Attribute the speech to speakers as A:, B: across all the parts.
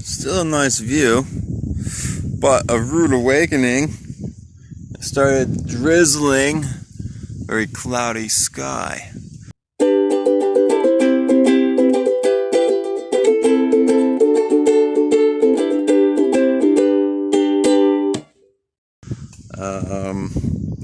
A: Still a nice view, but a rude awakening. It started drizzling, very cloudy sky.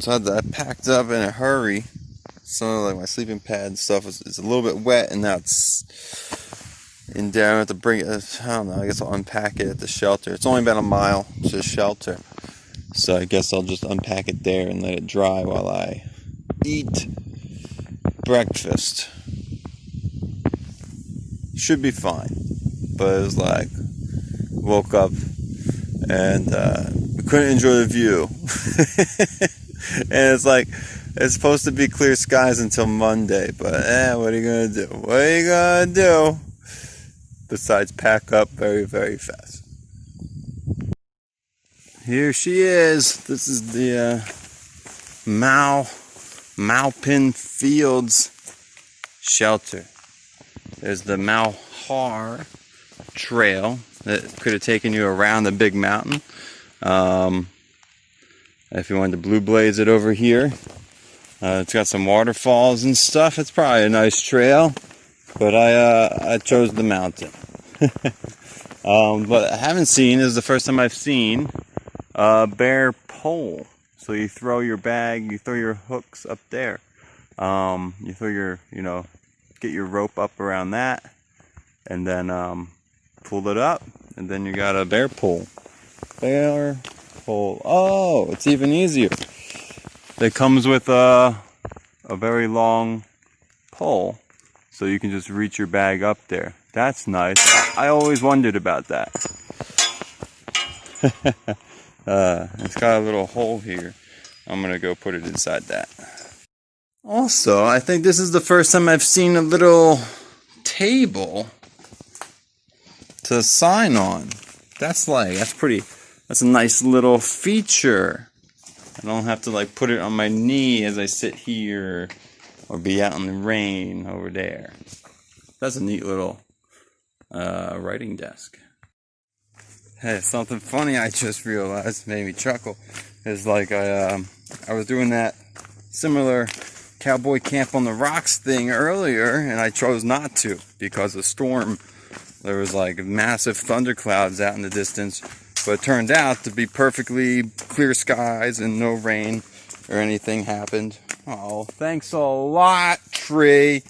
A: So I packed up in a hurry. Some of like my sleeping pad and stuff is a little bit wet, and now it's in there. I have to bring it. I don't know. I guess I'll unpack it at the shelter. It's only about a mile to the shelter, so I guess I'll just unpack it there and let it dry while I eat breakfast. Should be fine, but it was like woke up and we couldn't enjoy the view. And it's like it's supposed to be clear skies until Monday, but what are you gonna do? What are you gonna do besides pack up very, very fast? Here she is. This is the Maupin Fields shelter. There's the Malhar Trail that could have taken you around the big mountain. If you wanted to blue blaze it over here, it's got some waterfalls and stuff. It's probably a nice trail, but I chose the mountain. What I haven't seen is the first time I've seen a bear pole. So you throw your bag, you throw your hooks up there. You throw your, get your rope up around that, and then pull it up, and then you got a bear pole. Bear pole. Oh, it's even easier. It comes with a very long pole, so you can just reach your bag up there. That's nice. I always wondered about that. It's got a little hole here. I'm gonna go put it inside that. Also, I think this is the first time I've seen a little table to sign on. That's a nice little feature. I don't have to like put it on my knee as I sit here or be out in the rain over there. That's a neat little writing desk. Hey, something funny I just realized made me chuckle is like I was doing that similar cowboy camp on the rocks thing earlier, and I chose not to because of the storm. There was like massive thunderclouds out in the distance, but it turned out to be perfectly clear skies and no rain or anything happened. Oh, thanks a lot, tree.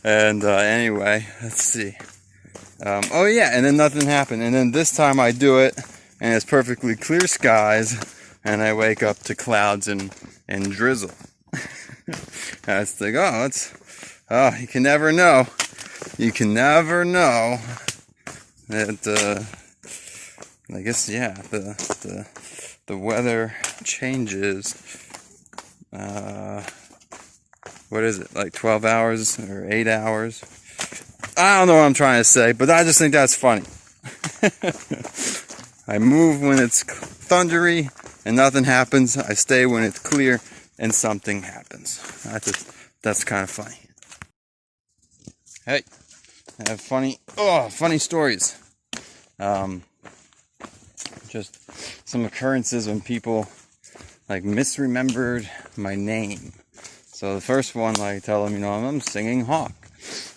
A: Anyway, let's see. Oh yeah, and then nothing happened. And then this time I do it, and it's perfectly clear skies, and I wake up to clouds and drizzle. I was like, you can never know. You can never know. That I guess the weather changes. What is it, like 12 hours or 8 hours? I don't know what I'm trying to say, but I just think that's funny. I move when it's thundery and nothing happens. I stay when it's clear and something happens. That's kind of funny. Hey, I have funny stories. Just some occurrences when people like misremembered my name. So the first one, like, I tell them, I'm singing Hawk.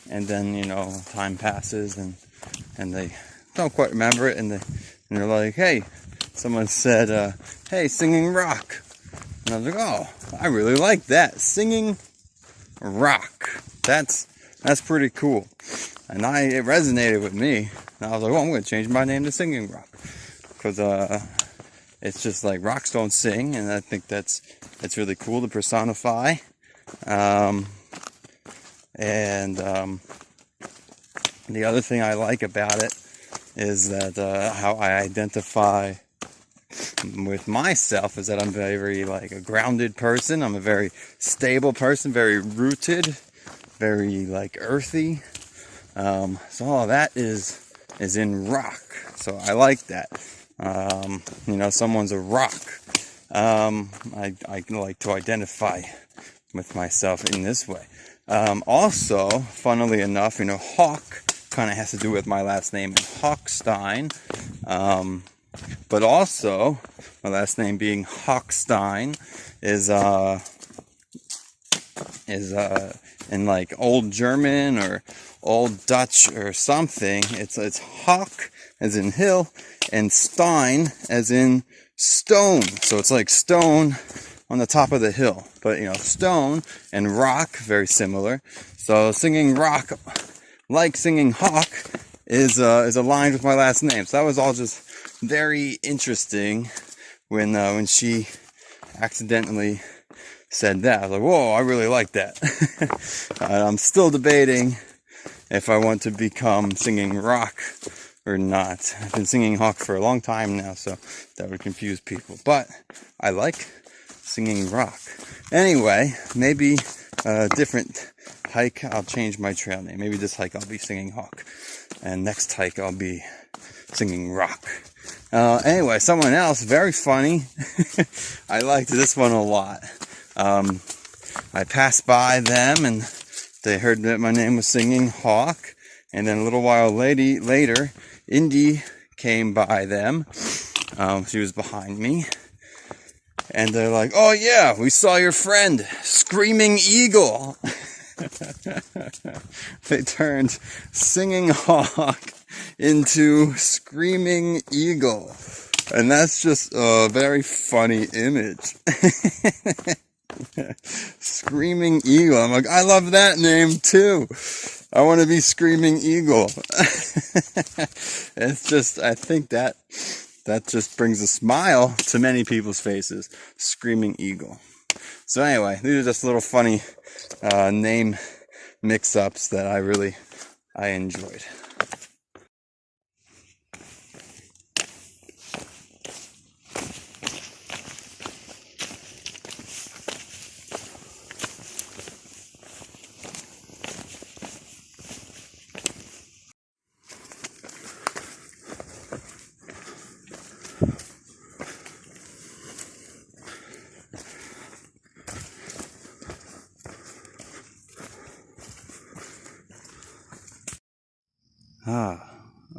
A: And then, time passes and they don't quite remember it, and they're like, hey, someone said, hey, singing rock. And I was like, oh, I really like that. Singing rock. That's pretty cool. And it resonated with me. And I was like, well, I'm going to change my name to Singing Rock. Because it's just like rocks don't sing, and I think it's really cool to personify. The other thing I like about it is that how I identify with myself is that I'm very like a grounded person. I'm a very stable person, very rooted, very like earthy. So all of that is in rock. So I like that. Someone's a rock. I like to identify with myself in this way. Also, funnily enough, Hawk kind of has to do with my last name, Hawkstein. But also, my last name being Hawkstein is in like Old German or Old Dutch or something. It's Hawk as in hill and Stein as in stone. So it's like stone on the top of the hill. But stone and rock, very similar. So singing rock, like singing hawk, is aligned with my last name. So that was all just very interesting when she accidentally said that. I was like, whoa, I really like that. I'm still debating if I want to become singing rock or not. I've been singing hawk for a long time now, so that would confuse people. But I like singing rock. Anyway, maybe a different hike, I'll change my trail name. Maybe this hike I'll be singing hawk, and next hike I'll be singing rock. Anyway, someone else, very funny. I liked this one a lot. I passed by them and they heard that my name was singing hawk, and then a little while later, Indy came by them. She was behind me. And they're like, oh yeah, we saw your friend, Screaming Eagle. They turned singing hawk into Screaming Eagle. And that's just a very funny image. Screaming Eagle. I'm like, I love that name too. I want to be Screaming Eagle. It's just, I think that just brings a smile to many people's faces. Screaming Eagle. So anyway, these are just little funny name mix-ups that I enjoyed.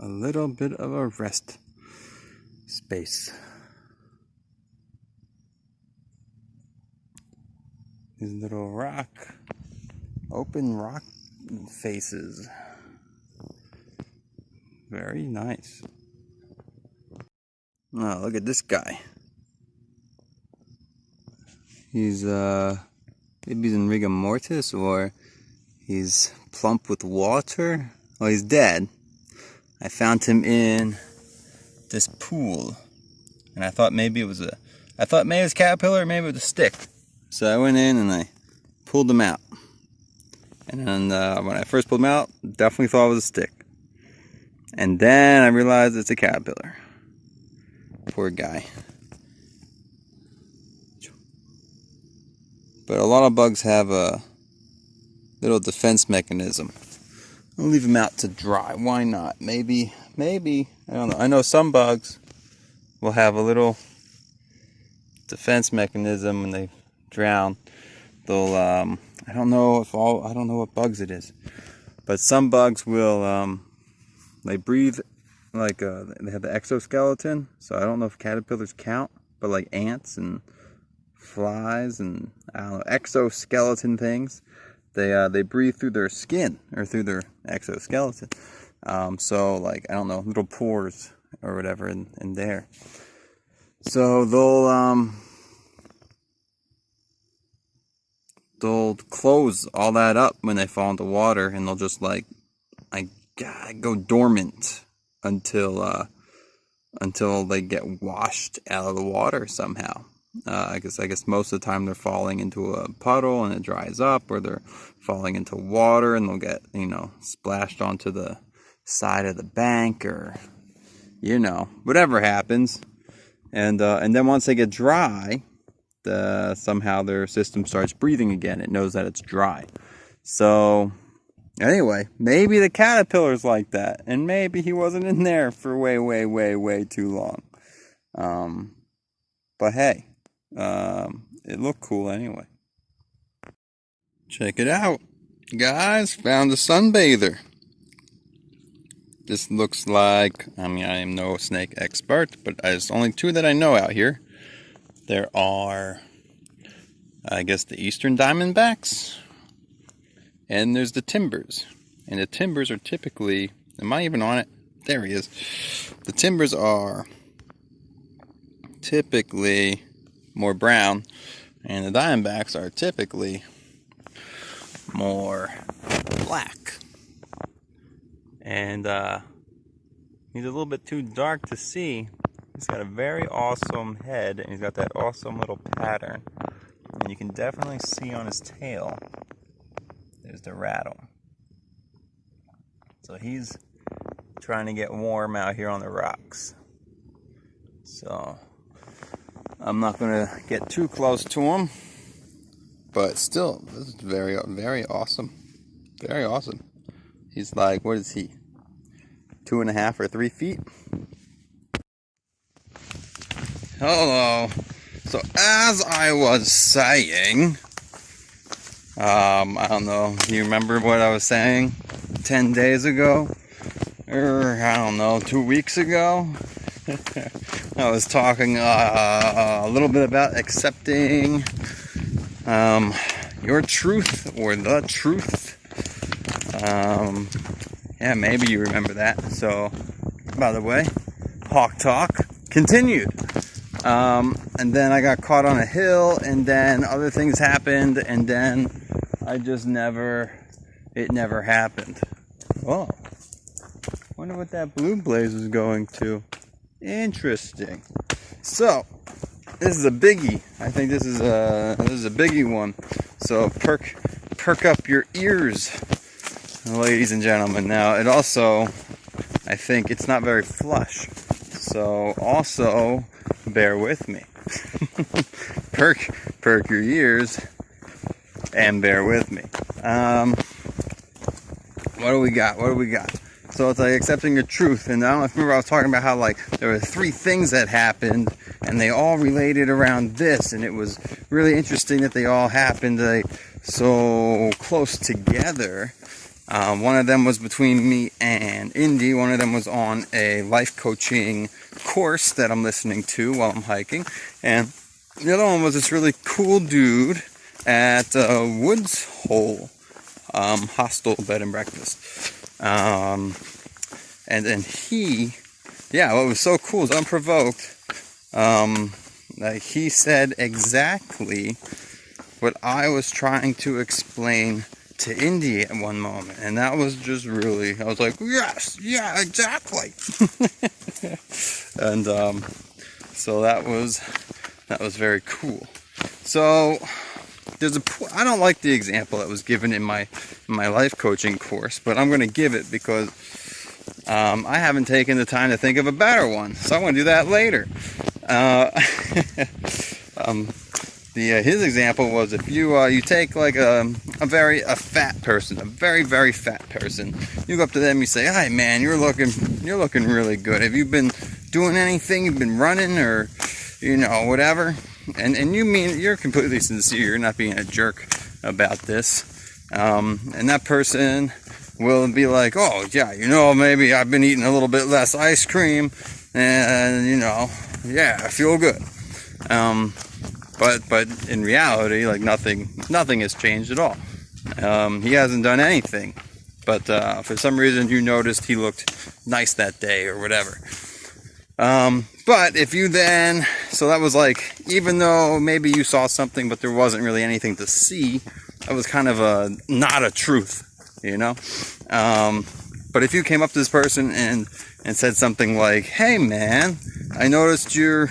A: A little bit of a rest space. These little open rock faces. Very nice. Oh, look at this guy. He's, maybe he's in rigor mortis, or he's plump with water. Oh, he's dead. I found him in this pool, and I thought maybe it was a caterpillar, or maybe it was a stick. So I went in and I pulled him out. And then when I first pulled him out, definitely thought it was a stick. And then I realized it's a caterpillar. Poor guy. But a lot of bugs have a little defense mechanism. I'll leave them out to dry. Why not? Maybe, I don't know. I know some bugs will have a little defense mechanism when they drown. They'll, I don't know what bugs it is, but some bugs will, they breathe like, they have the exoskeleton. So I don't know if caterpillars count, but like ants and flies and, I don't know, exoskeleton things. They breathe through their skin or through their exoskeleton. So like, I don't know, little pores or whatever in there. So they'll close all that up when they fall into water, and they'll just like, go dormant until they get washed out of the water somehow. I guess most of the time they're falling into a puddle and it dries up, or they're falling into water and they'll get, splashed onto the side of the bank, or, whatever happens. And then once they get dry, somehow their system starts breathing again. It knows that it's dry. So anyway, maybe the caterpillar's like that, and maybe he wasn't in there for way too long. But hey, it looked cool anyway. Check it out, guys. Found a sunbather. This looks like, I am no snake expert, but there's only two that I know out here. There are, I guess, the eastern diamondbacks, and there's the timbers. And the timbers are typically, am I even on it? There he is. The timbers are typically more brown, and the diamondbacks are typically more black. And he's a little bit too dark to see. He's got a very awesome head, and he's got that awesome little pattern. And you can definitely see on his tail, there's the rattle. So he's trying to get warm out here on the rocks. So I'm not going to get too close to him. But still, this is very, very awesome. Very awesome. He's like, what is he? 2.5 or 3 feet? Hello. So as I was saying, I don't know, do you remember what I was saying 10 days ago? Or, I don't know, 2 weeks ago? I was talking a little bit about accepting your truth or the truth. Yeah, maybe you remember that. So, by the way, Hawk Talk continued. And then I got caught on a hill, and then other things happened, and then I just it never happened. Oh, wonder what that blue blaze is going to. Interesting. So, this is a biggie. I think this is a biggie one. So perk up your ears, ladies and gentlemen. Now, it also, I think it's not very flush. So also bear with me. perk your ears and bear with me. What do we got? So it's like accepting your truth. And I don't know if you remember, I was talking about how like there were 3 things that happened, and they all related around this, and it was really interesting that they all happened so close together. One of them was between me and Indy. One of them was on a life coaching course that I'm listening to while I'm hiking. And the other one was this really cool dude at Woods Hole Hostel Bed and Breakfast. And then what was so cool is unprovoked. Like he said exactly what I was trying to explain to Indy at one moment, and that was just really, I was like, yes, yeah, exactly. And so that was very cool. So I don't like the example that was given in my life coaching course, but I'm going to give it because I haven't taken the time to think of a better one, so I'm going to do that later. His example was if you take like a very fat person, a very, very fat person, you go up to them, you say, "Hi man, you're looking really good. Have you been doing anything? You've been running or whatever?" And you mean you're completely sincere. You're not being a jerk about this. And that person will be like, "Oh yeah, maybe I've been eating a little bit less ice cream, and yeah, I feel good." But in reality, like nothing has changed at all. He hasn't done anything, but for some reason you noticed he looked nice that day or whatever. But if you then, so that was like, even though maybe you saw something, but there wasn't really anything to see, that was kind of not a truth, But if you came up to this person and said something like, "Hey man, I noticed you've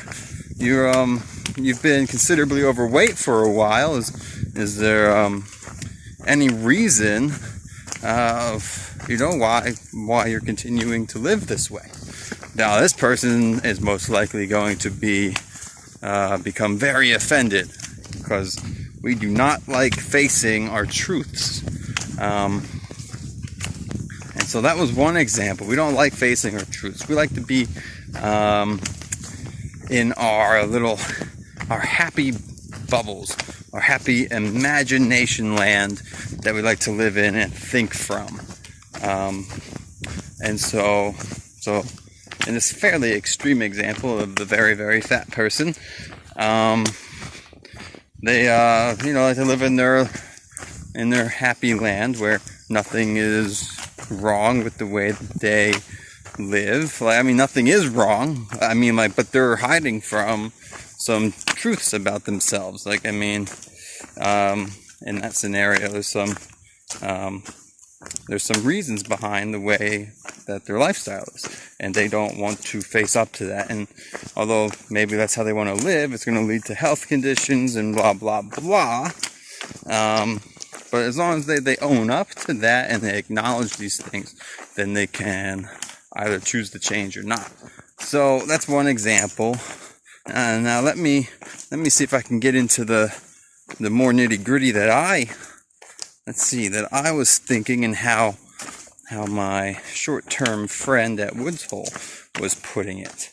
A: been considerably overweight for a while. Is there any reason why you're continuing to live this way?" Now this person is most likely going to become very offended, because we do not like facing our truths. And so that was one example. We don't like facing our truths. We like to be in our happy bubbles, our happy imagination land that we like to live in and think from. And so in this fairly extreme example of the very, very fat person, they like to live in their happy land where nothing is wrong with the way that they live. Like, I mean, nothing is wrong. I mean, like, but they're hiding from some truths about themselves. Like, I mean, in that scenario, there's some reasons behind the way that their lifestyle is, and they don't want to face up to that. And although maybe that's how they want to live, it's going to lead to health conditions and blah blah blah. But as long as they own up to that and they acknowledge these things, then they can either choose to change or not. So that's one example. Now let me see if I can get into the more nitty gritty that I was thinking, and how my short-term friend at Woods Hole was putting it.